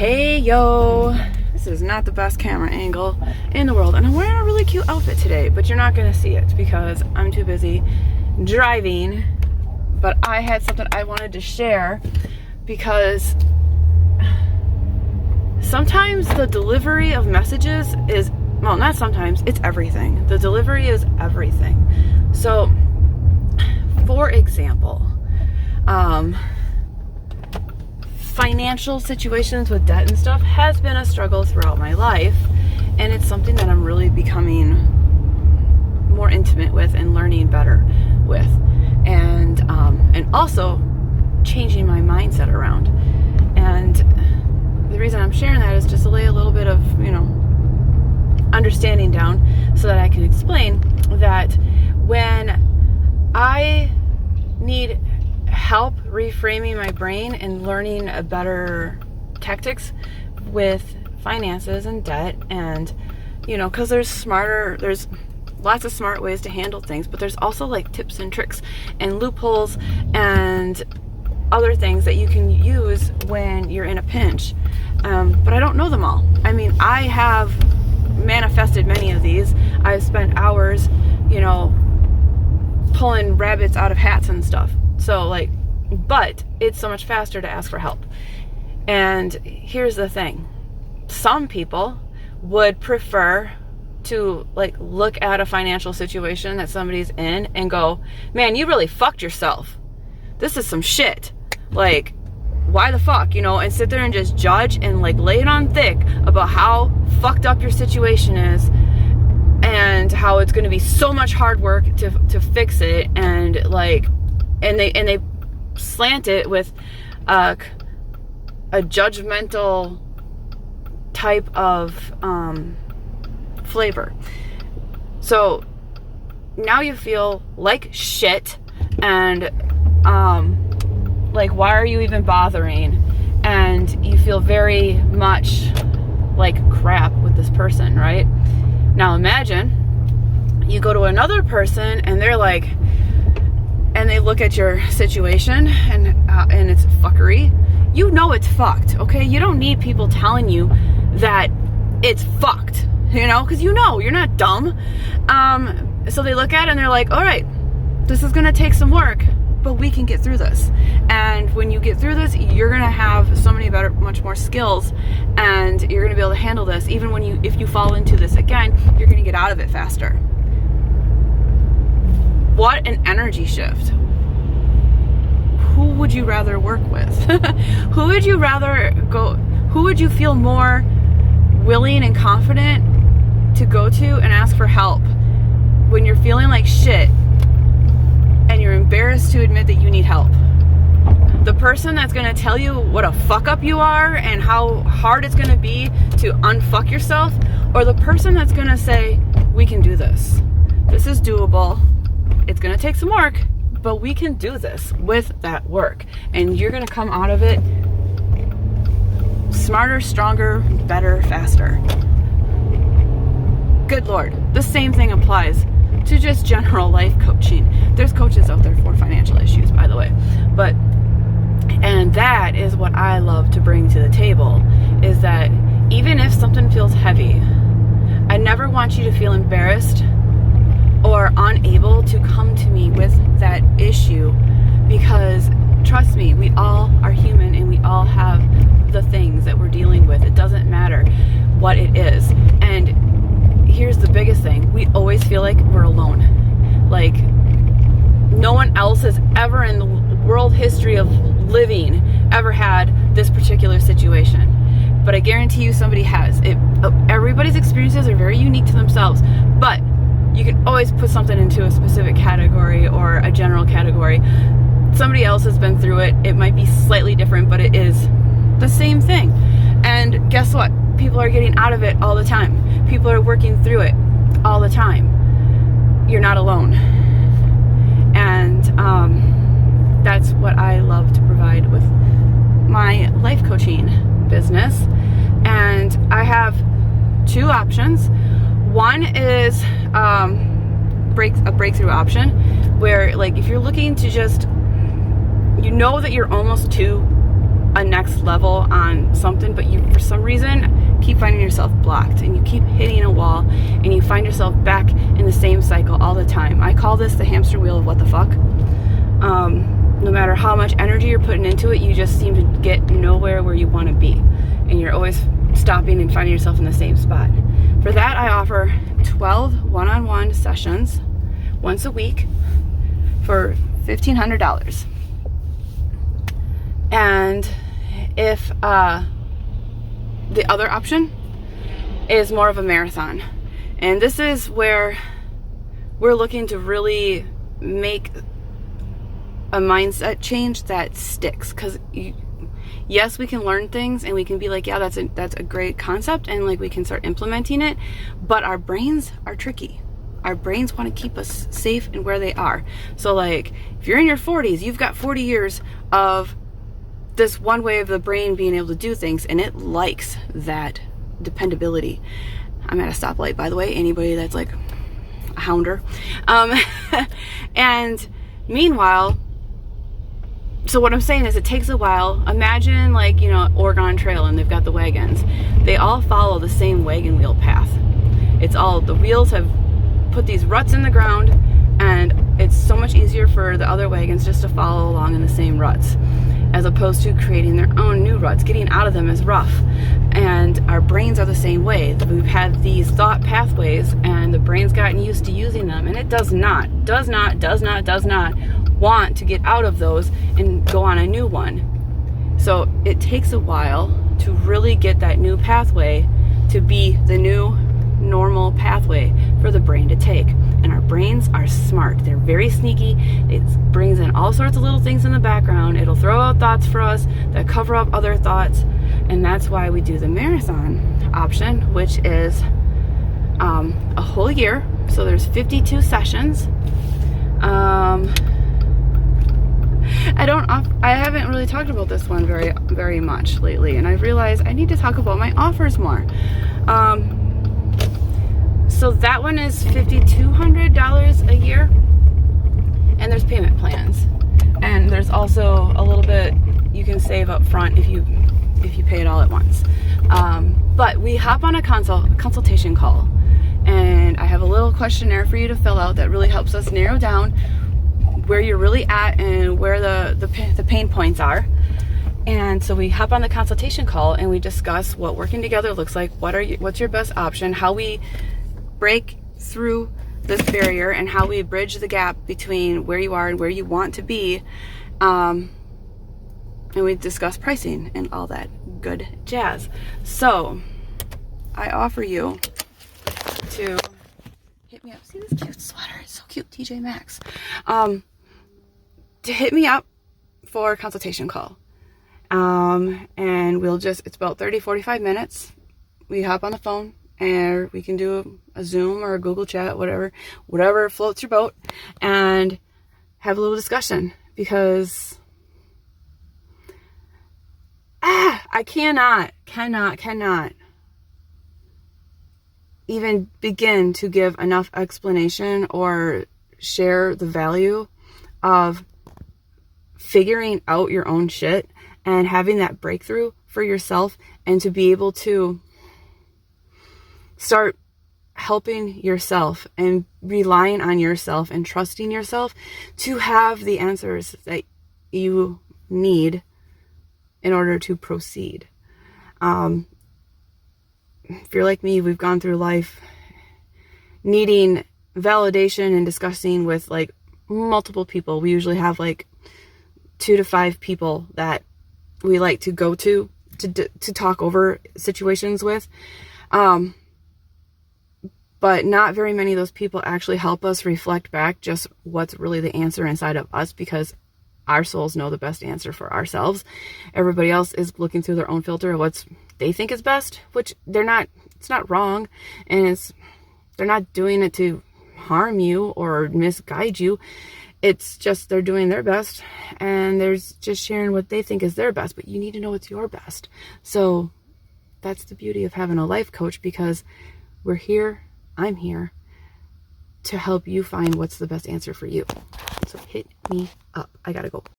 Hey yo, this is not the best camera angle in the world, and I'm wearing a really cute outfit today, but you're not gonna see it because I'm too busy driving. But I had something I wanted to share because sometimes the delivery of messages is, well, not sometimes, it's everything. The delivery is everything. So, for example, financial situations with debt and stuff has been a struggle throughout my life, and it's something that I'm really becoming more intimate with and learning better with, and also changing my mindset around. And the reason I'm sharing that is just to lay a little bit of, understanding down so that I can explain that when I need help reframing my brain and learning a better tactics with finances and debt, and because there's lots of smart ways to handle things, but there's also like tips and tricks and loopholes and other things that you can use when you're in a pinch, but I don't know them all. I mean, I have manifested many of these. I've spent hours pulling rabbits out of hats and stuff. So but it's so much faster to ask for help. And here's the thing. Some people would prefer to look at a financial situation that somebody's in and go, man, you really fucked yourself. This is some shit. Why the fuck, and sit there and just judge and lay it on thick about how fucked up your situation is and how it's going to be so much hard work to fix it, and they slant it with a judgmental type of flavor. So now you feel like shit, and why are you even bothering? And you feel very much like crap with this person, right? Now imagine you go to another person and they're and they look at your situation and it's fuckery. It's fucked, okay? You don't need people telling you that it's fucked, because you're not dumb. So they look at it and they're like, all right, this is gonna take some work, but we can get through this. And when you get through this, you're gonna have so many much more skills, and you're gonna be able to handle this. Even if you fall into this again, you're gonna get out of it faster. What an energy shift. Who would you rather work with? Who would you feel more willing and confident to go to and ask for help when you're feeling like shit and you're embarrassed to admit that you need help? The person that's going to tell you what a fuck up you are and how hard it's going to be to unfuck yourself, or the person that's going to say, we can do this. This is doable. It's going to take some work, but we can do this with that work. And you're going to come out of it smarter, stronger, better, faster. Good Lord. The same thing applies to just general life coaching. There's coaches out there for financial issues, by the way. And that is what I love to bring to the table, is that even if something feels heavy, I never want you to feel embarrassed or unable to come to me with that issue, because trust me, we all are human and we all have the things that we're dealing with. It doesn't matter what it is. And here's the biggest thing. We always feel like we're alone. No one else has ever in the world history of living ever had this particular situation. But I guarantee you somebody has. Everybody's experiences are very unique to themselves. But you can always put something into a specific category or a general category. Somebody else has been through it. It might be slightly different, but it is the same thing. And guess what? People are getting out of it all the time. People are working through it all the time. You're not alone. And that's what I love to provide with my life coaching business. And I have two options. One is a breakthrough option, where if you're looking to just, that you're almost to a next level on something, but you, for some reason, keep finding yourself blocked, and you keep hitting a wall, and you find yourself back in the same cycle all the time. I call this the hamster wheel of what the fuck. No matter how much energy you're putting into it, you just seem to get nowhere where you want to be, and you're always stopping and finding yourself in the same spot. For that, I offer 12 one-on-one sessions once a week for $1,500. And if the other option is more of a marathon, and this is where we're looking to really make a mindset change that sticks, because yes, we can learn things and we can be like, yeah, that's a great concept, and like we can start implementing it, but our brains are tricky. Our brains want to keep us safe in where they are. So like if you're in your 40s, you've got 40 years of this one way of the brain being able to do things, and it likes that dependability. I'm at a stoplight, by the way, anybody that's like a hounder. And meanwhile, so what I'm saying is it takes a while. Imagine like, you know, Oregon Trail, and they've got the wagons. They all follow the same wagon wheel path. It's all, the wheels have put these ruts in the ground, and it's so much easier for the other wagons just to follow along in the same ruts, as opposed to creating their own new ruts. Getting out of them is rough. And our brains are the same way. We've had these thought pathways, and the brain's gotten used to using them, and it does not want to get out of those and go on a new one. So it takes a while to really get that new pathway to be the new normal pathway for the brain to take. And our brains are smart. They're very sneaky. It brings in all sorts of little things in the background. It'll throw out thoughts for us that cover up other thoughts. And that's why we do the marathon option, which is a whole year. So there's 52 sessions. I haven't really talked about this one very much lately, and I realized I need to talk about my offers more. So that one is $5,200 a year, and there's payment plans, and there's also a little bit you can save up front if you pay it all at once. But we hop on a consultation call, and I have a little questionnaire for you to fill out that really helps us narrow down where you're really at and where the pain points are. And so we hop on the consultation call and we discuss what working together looks like, what's your best option, how we break through this barrier, and how we bridge the gap between where you are and where you want to be. And we discuss pricing and all that good jazz. So I offer you to hit me up. See this cute sweater? It's so cute. TJ Maxx. To hit me up for a consultation call. And it's about 30-45 minutes. We hop on the phone, and we can do a Zoom or a Google chat, whatever floats your boat, and have a little discussion, because I cannot even begin to give enough explanation or share the value of figuring out your own shit and having that breakthrough for yourself, and to be able to start helping yourself and relying on yourself and trusting yourself to have the answers that you need in order to proceed. If you're like me, we've gone through life needing validation and discussing with like multiple people. We usually have like 2 to 5 people that we like to go to talk over situations with. But not very many of those people actually help us reflect back just what's really the answer inside of us, because our souls know the best answer for ourselves. Everybody else is looking through their own filter of what they think is best, which it's not wrong. And they're not doing it to harm you or misguide you. It's just they're doing their best, and they're just sharing what they think is their best, but you need to know what's your best. So that's the beauty of having a life coach, because I'm here to help you find what's the best answer for you. So hit me up. I gotta go.